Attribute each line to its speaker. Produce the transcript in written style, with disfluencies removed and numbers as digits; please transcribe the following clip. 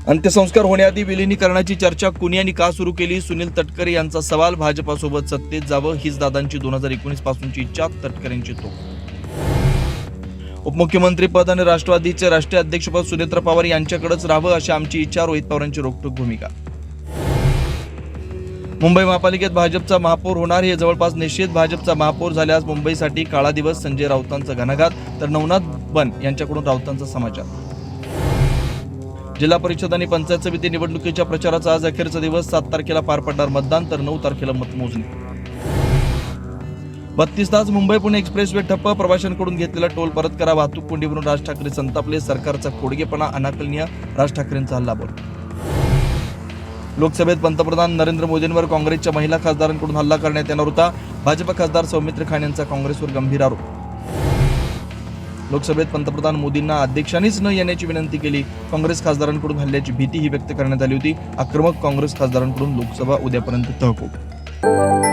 Speaker 1: अंत्यसंस्कार होण्याआधी विलिनीकरणाची चर्चा कुणी आणि का सुरू केली? सुनील तटकरे यांचा सवाल. भाजपासोबत सत्तेत जावं हीच दादांची 2019 पासूनची इच्छा, तटकरेंची तो. उपमुख्यमंत्री पद आणि राष्ट्रवादीचे राष्ट्रीय अध्यक्षपद सुनेत्र पवार यांच्याकडेच राहावं अशी आमची इच्छा, रोहित पवारांची रोखठोक भूमिका. मुंबई महापालिकेत भाजपचा महापौर होणार हे जवळपास निश्चित. भाजपचा महापौर झाल्यास मुंबईसाठी काळा दिवस. संजय राऊतांचा घणाघात तर नवनाथ बन यांच्याकडून राऊतांचा समाचार. जिल्हा परिषद आणि पंचायत समिती निवडणुकीच्या प्रचाराचा आज अखेरचा दिवस. 7 तारखेला पार पडणार मतदान तर 9 तारखेला मतमोजणी. 32 तास मुंबई पुणे एक्सप्रेसवे ठप्प. प्रवाशांकडून घेतलेला टोल परत करा. वाहतूक कोंडीवरून राज ठाकरे संतापले. सरकारचा खोडगेपणा अनाकलनीय. राज ठाकरेंचा हल्लाबोल. लोकसभेत पंतप्रधान नरेंद्र मोदींवर काँग्रेसच्या महिला खासदारांकडून हल्ला करण्यात येणार होता. भाजप खासदार सौमित्र खान यांचा काँग्रेसवर गंभीर आरोप. लोकसभेत पंतप्रधान मोदींना अध्यक्षांनीच न येण्याची विनंती केली. काँग्रेस खासदारांकडून हल्ल्याची भीतीही व्यक्त करण्यात आली होती. आक्रमक काँग्रेस खासदारांकडून लोकसभा उद्यापर्यंत तहकूब.